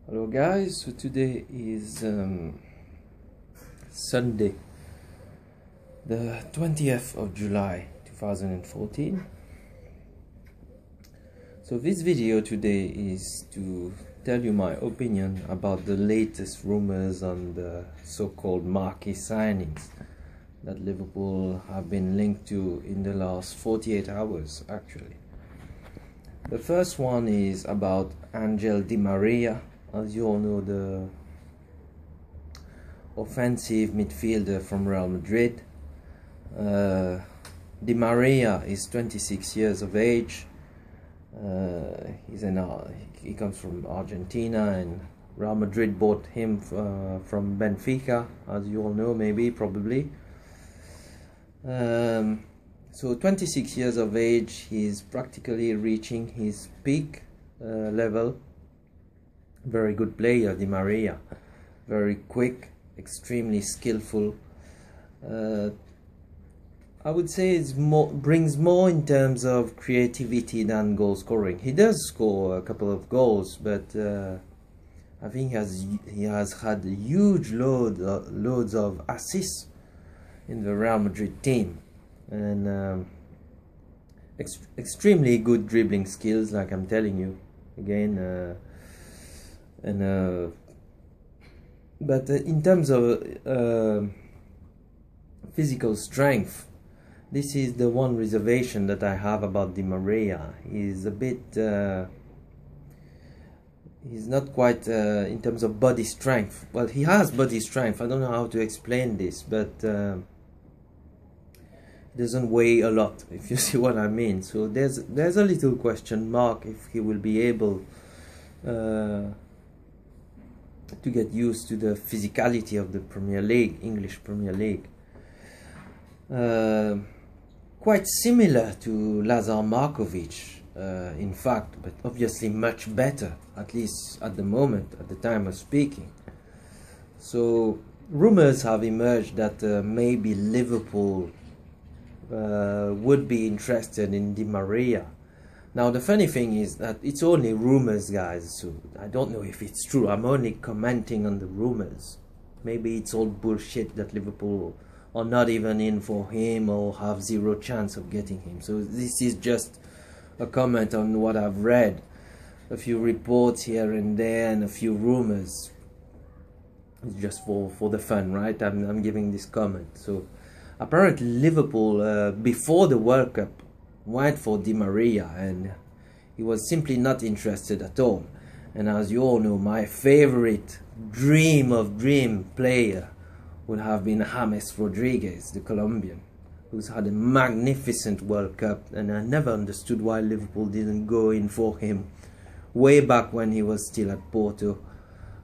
Hello guys, so today is Sunday, the 20th of July 2014. So this video today is to tell you my opinion about the latest rumors on the so-called marquee signings that Liverpool have been linked to in the last 48 hours actually. The first one is about DiMaria. As you all know, the offensive midfielder from Real Madrid. DiMaria is 26 years of age. He comes from Argentina, and Real Madrid bought him from Benfica, as you all know, probably. So 26 years of age, he's practically reaching his peak level. Very good player, DiMaria, very quick, extremely skillful. I would say it brings more in terms of creativity than goal scoring. He does score a couple of goals, but I think he has had huge loads of assists in the Real Madrid team, and extremely good dribbling skills, like I'm telling you again. But in terms of physical strength, this is the one reservation that I have about DiMaria. He's a bit he's not quite in terms of body strength. Well, he has body strength, I don't know how to explain this, but he doesn't weigh a lot, if you see what I mean. So there's a little question mark if he will be able to get used to the physicality of the Premier League, English Premier League. Quite similar to Lazar Markovic, in fact, but obviously much better, at least at the moment, at the time of speaking. So rumors have emerged that maybe Liverpool would be interested in DiMaria. Now the funny thing is that it's only rumors, guys, so I don't know if it's true. I'm only commenting on the rumors. Maybe it's all bullshit that Liverpool are not even in for him or have zero chance of getting him. So this is just a comment on what I've read. A few reports here and there and a few rumors. It's just for the fun, right? I'm giving this comment. So apparently Liverpool, before the World Cup, went for DiMaria, and he was simply not interested at all. And as you all know, my favorite dream player would have been James Rodriguez, the Colombian, who's had a magnificent World Cup, and I never understood why Liverpool didn't go in for him way back when he was still at Porto.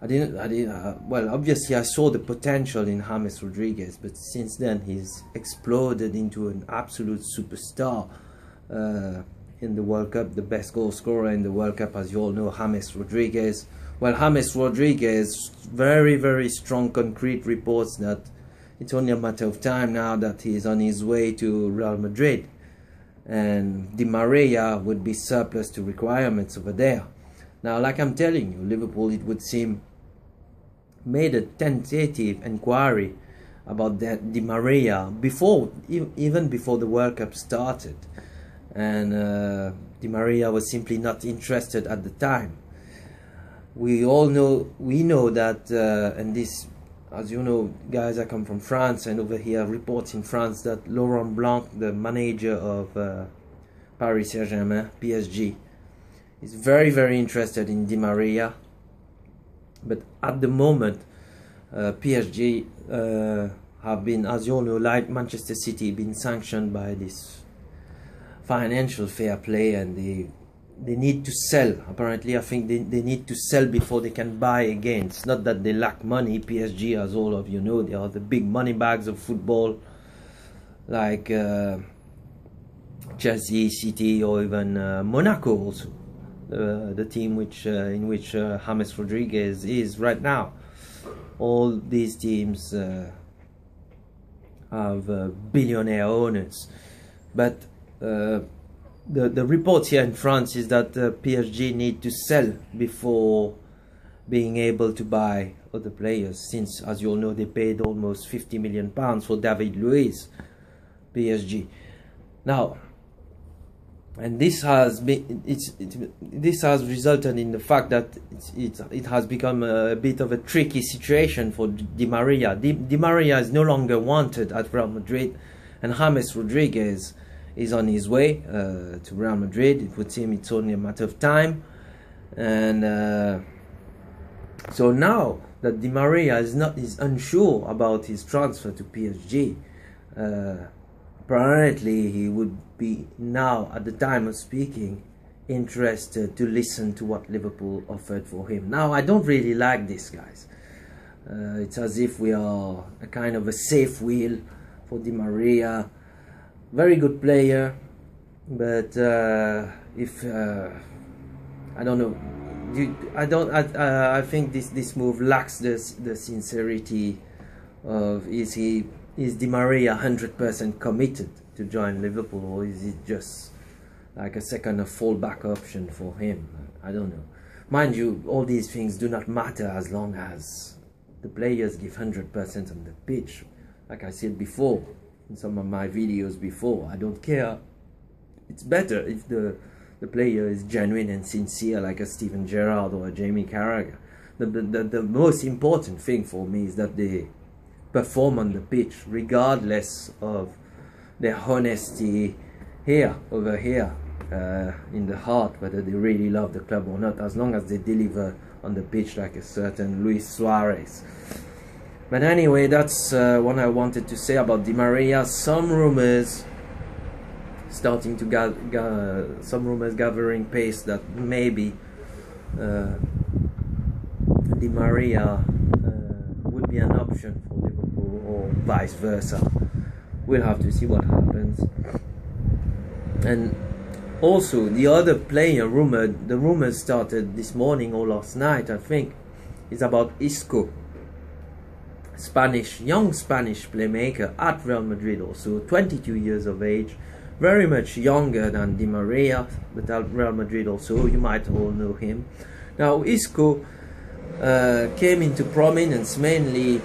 Well, obviously I saw the potential in James Rodriguez, but since then he's exploded into an absolute superstar. In the World Cup, the best goal scorer in the World Cup, as you all know, James Rodriguez. Well, James Rodriguez, very strong concrete reports that it's only a matter of time now that he's on his way to Real Madrid, and DiMaria would be surplus to requirements over there. Now, like I'm telling you, Liverpool, it would seem, made a tentative inquiry about that DiMaria even before the World Cup started. And DiMaria was simply not interested at the time. We know that, and this, as you know, guys, I come from France, and over here reports in France that Laurent Blanc, the manager of Paris Saint-Germain, PSG, is very interested in DiMaria. But at the moment, PSG have been, as you all know, like Manchester City, been sanctioned by this financial fair play, and they need to sell. Apparently, I think they need to sell before they can buy again. It's not that they lack money. PSG, as all of you know, they are the big money bags of football, like Chelsea, City, or even Monaco also, the team in which James Rodriguez is right now. All these teams have billionaire owners, but the report here in France is that PSG need to sell before being able to buy other players, since, as you all know, they paid almost £50 million for David Luiz, PSG. Now, and this has been this has resulted in the fact that it has become a bit of a tricky situation for DiMaria. DiMaria is no longer wanted at Real Madrid, and James Rodriguez is on his way to Real Madrid. It would seem it's only a matter of time, and so now that DiMaria is unsure about his transfer to PSG. Apparently he would be now, at the time of speaking, interested to listen to what Liverpool offered for him. Now, I don't really like this, guys. It's as if we are a kind of a safe wheel for DiMaria. Very good player, but if I don't know, I think this move lacks the sincerity of is DiMaria 100% committed to join Liverpool, or is it just like a second or fallback option for him? I don't know. Mind you, all these things do not matter as long as the players give 100% on the pitch. Like I said before, in some of my videos before, I don't care. It's better if the player is genuine and sincere, like a Steven Gerrard or a Jamie Carragher. The most important thing for me is that they perform on the pitch, regardless of their honesty over here in the heart, whether they really love the club or not, as long as they deliver on the pitch like a certain Luis Suarez. But anyway, that's what I wanted to say about DiMaria. Some rumors starting to some rumors gathering pace that maybe DiMaria would be an option for Liverpool, or vice versa. We'll have to see what happens. And also, the other player rumored, the rumors started this morning or last night, I think, is about Isco, young Spanish playmaker at Real Madrid, also 22 years of age, very much younger than DiMaria, but at Real Madrid also, you might all know him. Now, Isco came into prominence mainly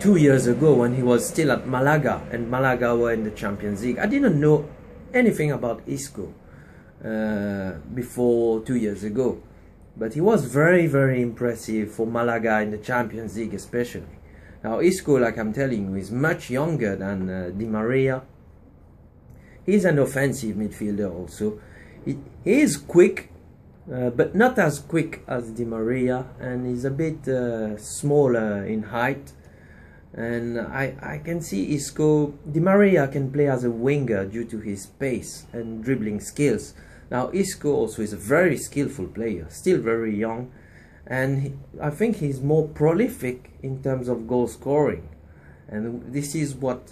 2 years ago when he was still at Malaga, and Malaga were in the Champions League. I didn't know anything about Isco before 2 years ago, but he was very, very impressive for Malaga in the Champions League especially. Now Isco, like I'm telling you, is much younger than DiMaria. He's an offensive midfielder also. He is quick, but not as quick as DiMaria, and he's a bit smaller in height. And I can see Isco, DiMaria can play as a winger due to his pace and dribbling skills. Now Isco also is a very skillful player, still very young, and I think he's more prolific in terms of goal scoring, and this is what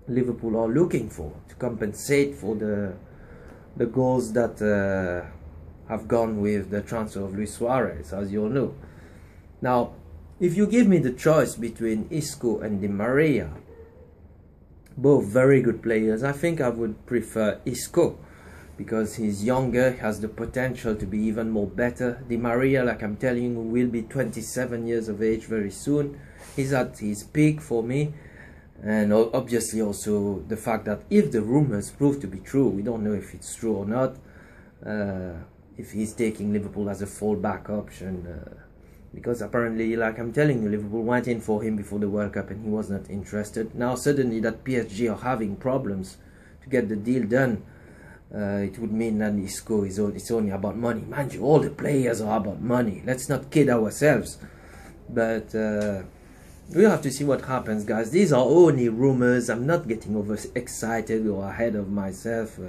Liverpool are looking for, to compensate for the goals that have gone with the transfer of Luis Suarez, as you all know. Now, if you give me the choice between Isco and DiMaria, both very good players, I think I would prefer Isco, because he's younger, has the potential to be even more better. DiMaria, like I'm telling you, will be 27 years of age very soon. He's at his peak for me. And obviously also the fact that if the rumors prove to be true, we don't know if it's true or not, if he's taking Liverpool as a fallback option, because apparently, like I'm telling you, Liverpool went in for him before the World Cup and he was not interested. Now suddenly that PSG are having problems to get the deal done, it would mean that Isco it's only about money. Mind you, all the players are about money, let's not kid ourselves. But we'll have to see what happens, guys. These are only rumors. I'm not getting overexcited or ahead of myself.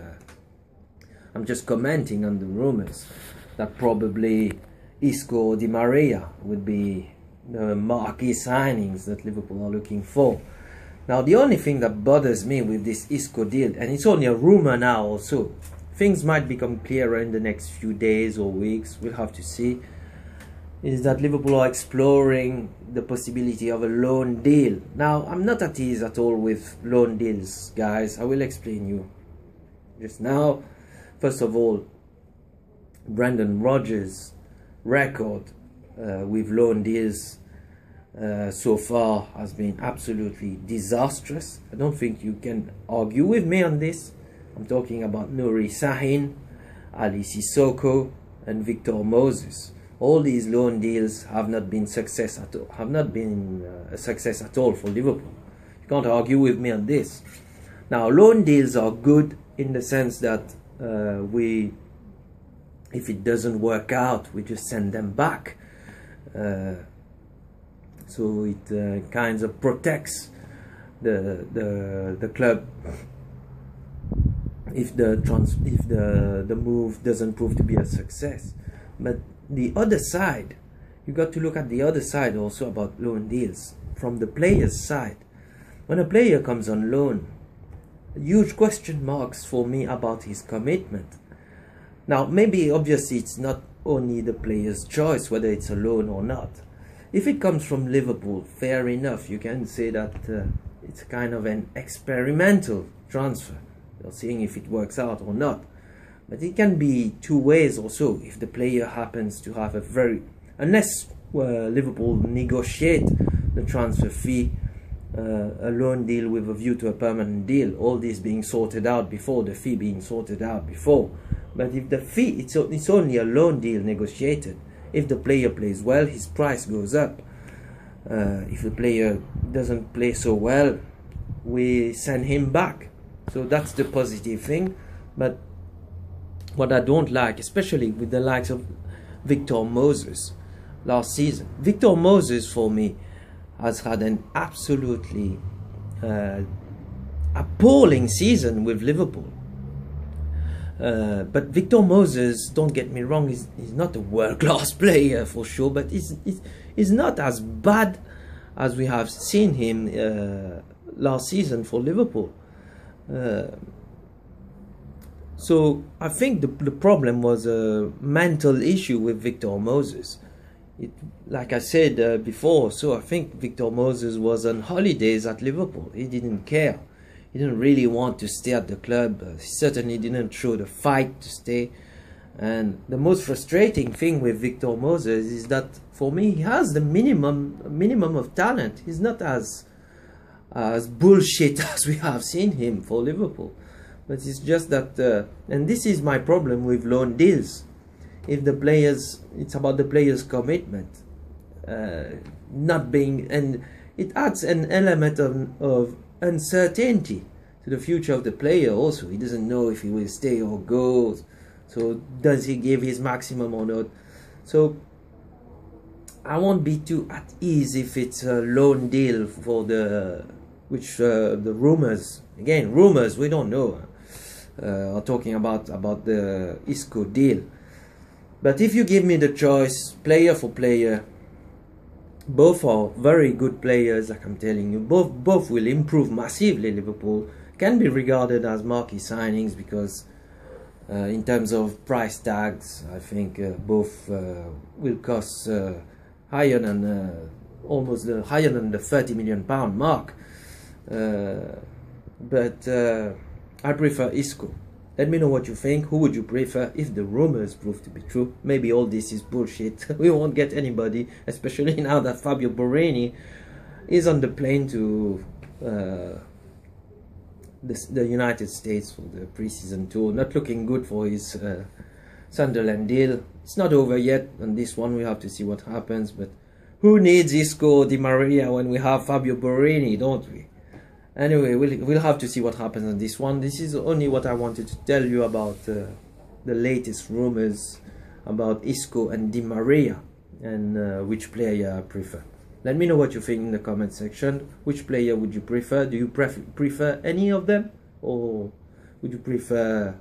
I'm just commenting on the rumors that probably Isco or DiMaria would be the marquee signings that Liverpool are looking for. Now, the only thing that bothers me with this Isco deal, and it's only a rumor now also, things might become clearer in the next few days or weeks, we'll have to see, is that Liverpool are exploring the possibility of a loan deal. Now, I'm not at ease at all with loan deals, guys. I will explain you just now. First of all, Brendan Rodgers record with loan deals so far has been absolutely disastrous. I don't think you can argue with me on this. I'm talking about Nuri Sahin, Ali Sissoko, and Victor Moses. All these loan deals have not been a success at all for Liverpool. You can't argue with me on this. Now, loan deals are good in the sense that if it doesn't work out, we just send them back. So it kind of protects the club if the move doesn't prove to be a success. But the other side, you got to look at the other side also about loan deals from the player's side. When a player comes on loan, huge question marks for me about his commitment. Now, maybe obviously it's not only the player's choice whether it's a loan or not. If it comes from Liverpool, fair enough, you can say that it's kind of an experimental transfer. You're seeing if it works out or not. But it can be two ways also. If the player happens to have unless Liverpool negotiate the transfer fee, a loan deal with a view to a permanent deal, all this being sorted out before, the fee being sorted out before. But if the fee, it's only a loan deal negotiated. If the player plays well, his price goes up. If the player doesn't play so well, we send him back. So that's the positive thing. But what I don't like, especially with the likes of Victor Moses last season, Victor Moses for me has had an absolutely appalling season with Liverpool. But Victor Moses, don't get me wrong, he's not a world-class player for sure, but he's not as bad as we have seen him last season for Liverpool. So I think the problem was a mental issue with Victor Moses. Like I said before, so I think Victor Moses was on holidays at Liverpool. He didn't care. He didn't really want to stay at the club. He certainly didn't show the fight to stay. And the most frustrating thing with Victor Moses is that, for me, he has the minimum of talent. He's not as bullshit as we have seen him for Liverpool. But it's just that, and this is my problem with loan deals. If the players, it's about the players' commitment, not being, and it adds an element of uncertainty to the future of the player also. He doesn't know if he will stay or go. So does he give his maximum or not? So I won't be too at ease if it's a loan deal for the Rumours, again, Rumours, we don't know, are talking about the Isco deal. But if you give me the choice, player for player, both are very good players, like I'm telling you. Both will improve massively. Liverpool can be regarded as marquee signings because in terms of price tags, I think both will cost higher than higher than the £30 million mark. But I prefer Isco. Let me know what you think. Who would you prefer if the rumours prove to be true? Maybe all this is bullshit. We won't get anybody, especially now that Fabio Borini is on the plane to the United States for the pre-season tour. Not looking good for his Sunderland deal. It's not over yet on this one. We have to see what happens. But who needs Isco or DiMaria when we have Fabio Borini, don't we? Anyway, we'll have to see what happens on this one. This is only what I wanted to tell you about the latest rumours about Isco and DiMaria and which player I prefer. Let me know what you think in the comment section. Which player would you prefer? Do you prefer any of them? Or would you prefer...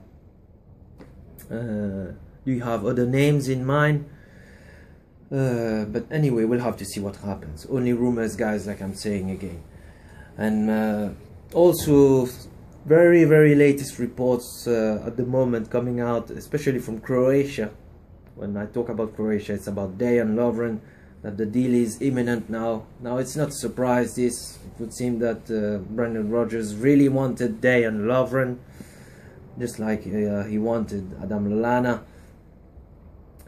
do you have other names in mind? But anyway, we'll have to see what happens. Only rumours, guys, like I'm saying again. And also very latest reports at the moment coming out, especially from Croatia. When I talk about Croatia, it's about Dejan Lovren, that the deal is imminent now. Now it's not a surprise this. It would seem that Brendan Rodgers really wanted Dejan Lovren, just like he wanted Adam Lallana.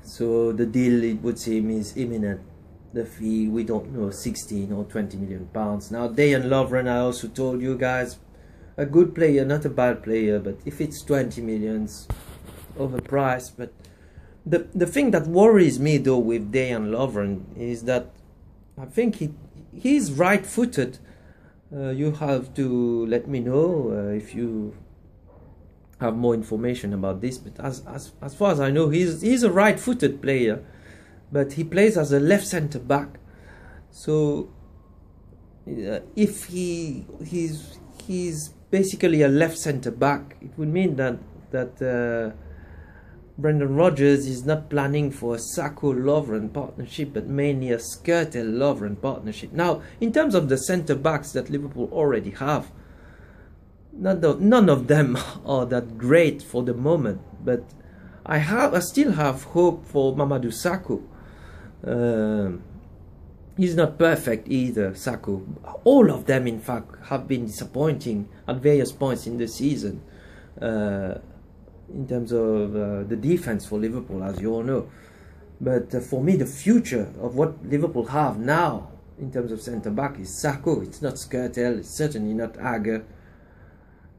So the deal, it would seem, is imminent. The fee, we don't know, 16 or 20 million pounds. Now Dejan Lovren, I also told you guys, a good player, not a bad player, but if it's 20 millions, overpriced. But the thing that worries me though with Dejan Lovren is that I think he's right-footed. You have to let me know if you have more information about this, but as far as I know, he's a right-footed player, but he plays as a left centre back. So if he's basically a left centre back, it would mean that Brendan Rodgers is not planning for a Sacco-Lovren partnership, but mainly a Skrtel-Lovren partnership. Now, in terms of the centre backs that Liverpool already have, none of them are that great for the moment, but I still have hope for Mamadou Sakho. He's not perfect either, Sakho. All of them, in fact, have been disappointing at various points in the season in terms of the defense for Liverpool, as you all know. But for me, the future of what Liverpool have now in terms of centre back is Sakho. It's not Skrtel. It's certainly not Agger.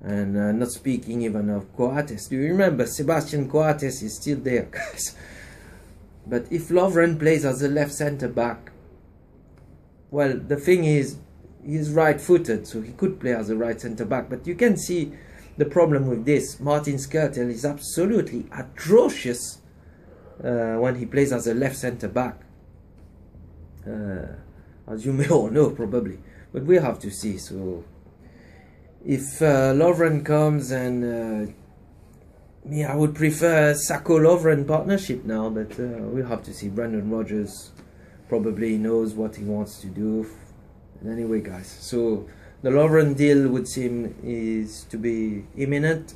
And not speaking even of Coates. Do you remember Sebastian Coates is still there, guys? But if Lovren plays as a left centre back, well, the thing is, he's right-footed, so he could play as a right centre back. But you can see the problem with this. Martin Skrtel is absolutely atrocious when he plays as a left centre back, as you may all know probably. But we have to see. So if Lovren comes, and me, I would prefer Sakho-Lovren partnership now, but we'll have to see. Brendan Rodgers probably knows what he wants to do. And anyway, guys, so the Lovren deal would seem is to be imminent.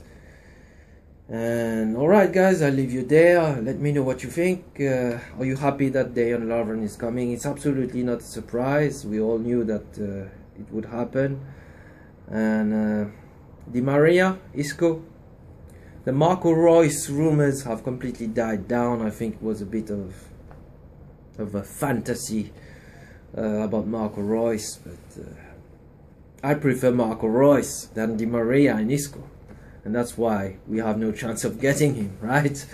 And alright, guys, I'll leave you there. Let me know what you think. Are you happy that Dejan Lovren is coming? It's absolutely not a surprise. We all knew that it would happen. And DiMaria, Isco, the Marco Reus rumours have completely died down. I think it was a bit of a fantasy about Marco Reus, but I prefer Marco Reus than DiMaria and Isco, and that's why we have no chance of getting him, right?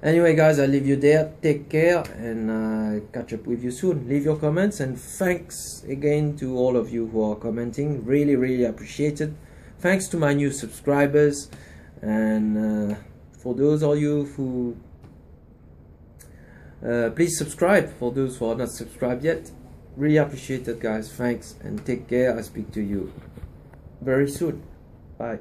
Anyway, guys, I'll leave you there. Take care, and catch up with you soon. Leave your comments, and thanks again to all of you who are commenting. Really, really appreciated. Thanks to my new subscribers, and for those of you who please subscribe, for those who are not subscribed yet. Really appreciate it, guys. Thanks, and take care. I'll speak to you very soon. Bye.